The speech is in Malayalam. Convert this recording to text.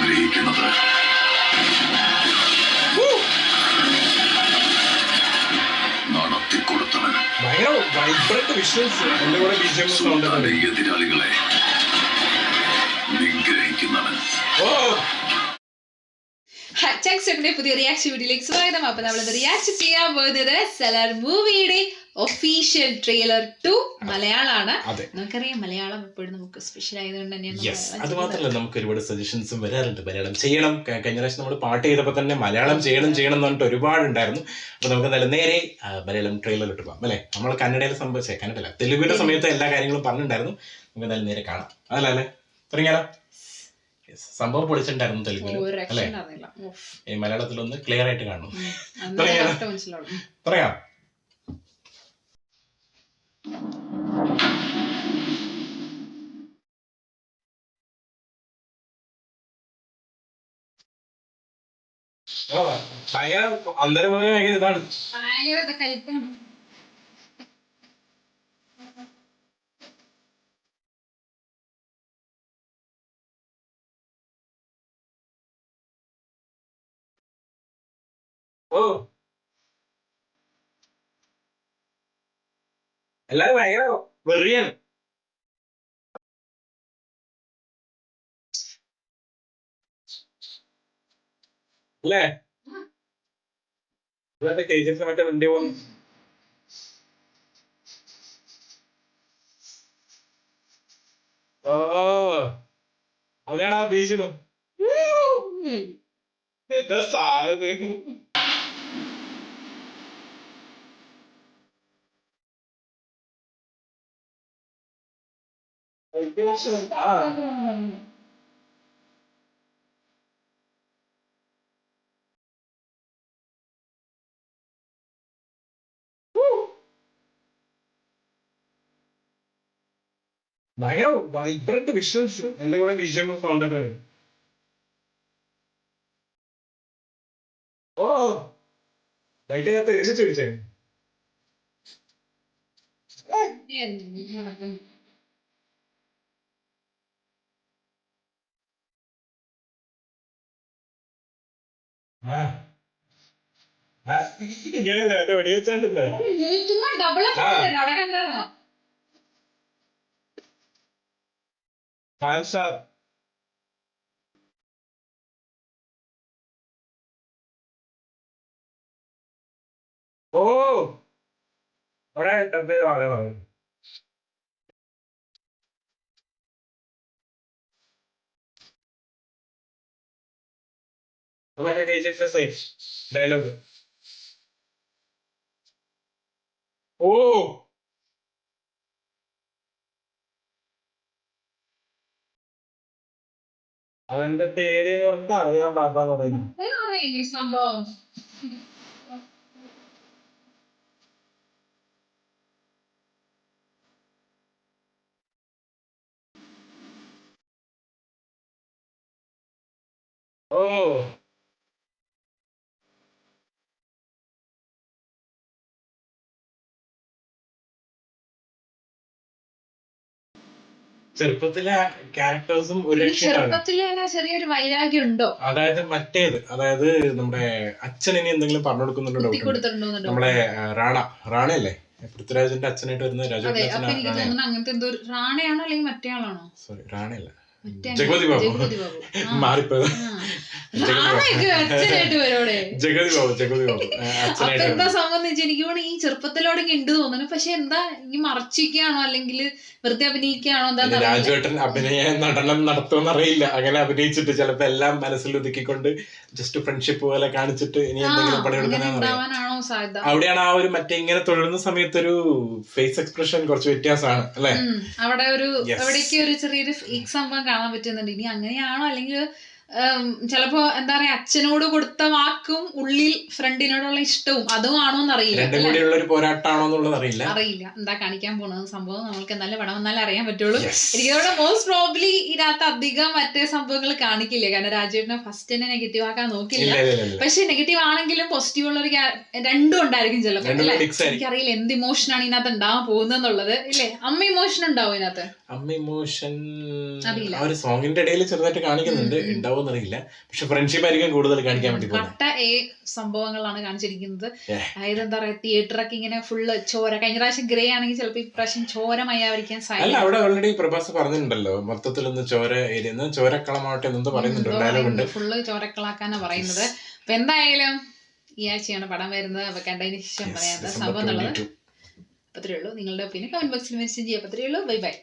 ആഗ്രഹിക്കുന്നത്. നടത്തിക്കൊടുത്തവൻ സുൽത്താന്റെ എതിരാളികളെ നിഗ്രഹിക്കുന്നവൻ. പുതിയ റിയാക്ഷൻ വീഡിയോയിലേക്ക് സ്വാഗതം. അപ്പൊ നമ്മൾ റിയാക്ട് ചെയ്യാൻ പോകുന്നത് സലാർ മൂവിയുടെ ഒഫീഷ്യൽ ട്രെയിലർ 2 മലയാളമാണ്. നമുക്കറിയാം മലയാളം എപ്പോഴും നമുക്ക് സ്പെഷ്യൽ ആയതുകൊണ്ട് തന്നെയാണ്. അത് മാത്രമല്ല നമുക്ക് ഒരുപാട് സജഷൻസും വരാറുണ്ട്. മലയാളം ചെയ്യണം. കഴിഞ്ഞ പ്രാവശ്യം നമ്മൾ പാട്ട് ചെയ്തപ്പോൾ തന്നെ മലയാളം ചെയ്യണം എന്ന് പറഞ്ഞിട്ട് ഒരുപാടുണ്ടായിരുന്നു. അപ്പൊ നമുക്ക് നല്ല നേരെ മലയാളം ട്രെയിലർ ഇട്ട് പോകാം അല്ലെ. നമ്മൾ കന്നഡയിൽ സംഭവിച്ചേ കന്നഡല്ല തെലുഗുവിന്റെ സമയത്ത് എല്ലാ കാര്യങ്ങളും പറഞ്ഞിട്ടുണ്ടായിരുന്നു. നമുക്ക് നല്ല നേരെ കാണാം. അതല്ല അല്ലേ തുടങ്ങിയാലോ? സംഭവം പൊളിച്ചിട്ടുണ്ടായിരുന്നു തെലുഗുവിൽ അല്ലെ. മലയാളത്തിലൊന്ന് ക്ലിയർ ആയിട്ട് കാണും. പറയാം. ഭയങ്കര ഇതാണ്. ഓ എല്ലാരും ഭയങ്കര വെറിയാണ്. അല്ലേ കേജീഎഫിനൊക്കെ വണ്ടി പോകും. ഓ അവിടെയാണ് ആ ബീച്ചിലും എന്താ സാധനം. ഭയങ്കര വൈബ്രന്റ് വിഷ്വൽസ്. എന്റെ കൂടെ വിഷയം കണ്ടിട്ട് ഓ ലൈറ്റ് ഞാൻ തിരിച്ചു പിടിച്ചേ. വെടിവെച്ചാണ്ടില്ലേ. ഓ അവിടെ ഡയലോഗ്. ഓ അവന്റെ പേര് അറിയാൻ പാടാന്ന് പറയുന്നു. സംഭവം ഓ ചെറുപ്പത്തിലെ ക്യാരക്ടേഴ്സും ഒരു ചെറിയൊരു വൈരാഗ്യം ഉണ്ടോ? അതായത് അതായത് നമ്മുടെ അച്ഛൻ ഇനി എന്തെങ്കിലും പറഞ്ഞു കൊടുക്കുന്നുണ്ടോ? നമ്മളെ റാണയല്ലേ പൃഥ്വിരാജിന്റെ അച്ഛനായിട്ട് വരുന്ന രാജു. അങ്ങനത്തെ എന്തോ റാണയാണോ അല്ലെങ്കിൽ മറ്റേ ആളാണോ? സോറി റാണയല്ല, ജഗതി ബാബു. മാറിപ്പോയത് ജഗതി ബാബു അച്ഛനായിട്ട്. എന്താ സംബന്ധിച്ച് എനിക്ക് ഈ ചെറുപ്പത്തിലോടെ ഉണ്ട് തോന്നുന്നു. പക്ഷെ എന്താ ഈ മറച്ചിക്കാണോ അല്ലെങ്കിൽ വെറുതെ അഭിനയിക്കുകയാണോ? എന്താ രാജുവേട്ടൻ നടനം നടത്തുമെന്ന് അറിയില്ല. അങ്ങനെ അഭിനയിച്ചിട്ട് ചിലപ്പോ എല്ലാം മനസ്സിൽ ഒതുക്കിക്കൊണ്ട് ജസ്റ്റ് ഫ്രണ്ട്ഷിപ്പ് പോലെ കാണിച്ചിട്ട് ഇനി എന്തെങ്കിലും പണിയെടുക്കാനാണോ സാധ്യത. അവിടെയാണ് ആ ഒരു മറ്റേ ഇങ്ങനെ തൊഴുന്ന സമയത്ത് ഒരു ഫേസ് എക്സ്പ്രഷൻ കുറച്ച് വ്യത്യാസമാണ് അല്ലെ. അവിടെ ഒരു എവിടേക്ക് ഒരു ചെറിയൊരു സംഭവം കാണാൻ പറ്റുന്നുണ്ട്. ഇനി അങ്ങനെയാണോ അല്ലെങ്കിൽ ചിലപ്പോ എന്താ പറയാ അച്ഛനോട് കൊടുത്ത വാക്കും ഉള്ളിൽ ഫ്രണ്ടിനോടുള്ള ഇഷ്ടവും അതും ആണോന്ന് അറിയില്ല. അറിയില്ല എന്താ കാണിക്കാൻ പോണത് സംഭവം. നമ്മൾക്ക് എന്തായാലും പടം വന്നാലും അറിയാൻ പറ്റുള്ളൂ. എനിക്ക് മോസ്റ്റ് പ്രോബ്ലി ഇതിനകത്ത് അധികം മറ്റേ സംഭവങ്ങൾ കാണിക്കില്ല. കാരണം രാജുവിനെ ഫസ്റ്റ് തന്നെ നെഗറ്റീവ് ആക്കാൻ നോക്കില്ല. പക്ഷെ നെഗറ്റീവ് ആണെങ്കിലും പോസിറ്റീവ് ഉള്ള ഒരു രണ്ടും ഉണ്ടായിരിക്കും ചിലപ്പോൾ. എനിക്കറിയില്ല എന്ത് ഇമോഷനാണ് ഇതിനകത്ത് ഉണ്ടാവാൻ പോകുന്നത് ഇല്ലേ. അമ്മ ഇമോഷൻ ഉണ്ടാവും ഇതിനകത്ത്. അമ്മ ഇമോഷൻ ആ ഒരു സോങ്ങിന്റെ ഇടയിൽ ചെറുതായിട്ട് കാണിക്കുന്നുണ്ട്. ഉണ്ടാവും ഉണ്ടാവും എന്നറിയില്ല. പക്ഷെ ഫ്രണ്ട്ഷിപ്പ് ആയിരിക്കും കൂടുതൽ കാണിക്കാൻ വേണ്ടി പോകുന്നത്. കട്ട സംഭവങ്ങളാണ് കാണിച്ചിരിക്കുന്നത്. അതായത് എന്താ പറയാ, തിയേറ്ററൊക്കെ ഇങ്ങനെ ഫുള്ള് ചോര. കഴിഞ്ഞ പ്രാവശ്യം ഗ്രേ ആണെങ്കിൽ ചിലപ്പോൾ ഇപ്രാവശ്യം ചോരമയാവരിക്കാൻ അല്ല, അവിടെ ഓൾറെഡി പ്രഭാസ് പറഞ്ഞിട്ടുണ്ടല്ലോ, മൊത്തത്തിലൊന്ന് ചോരക്കളമാവട്ടെ എന്തോ പറയുന്നുണ്ട്, ഡയലോഗ് ഉണ്ട്. ഫുള്ള് ചോരക്കളാക്കാനാ പറയുന്നത്. അപ്പൊ എന്തായാലും ഈ ആഴ്ചയാണ് പടം വരുന്നത്. അപ്പൊ കണ്ടതിന് ശേഷം പറയാത്ത സംഭവം എന്നുള്ളത്. അത്രയേ ഉള്ളൂ. നിങ്ങളുടെ ഒപ്പീനിയൻ കമന്റ് ബോക്സിൽ മെൻഷൻ ചെയ്യാം. അത്രയേ ഉള്ളൂ. Bye bye.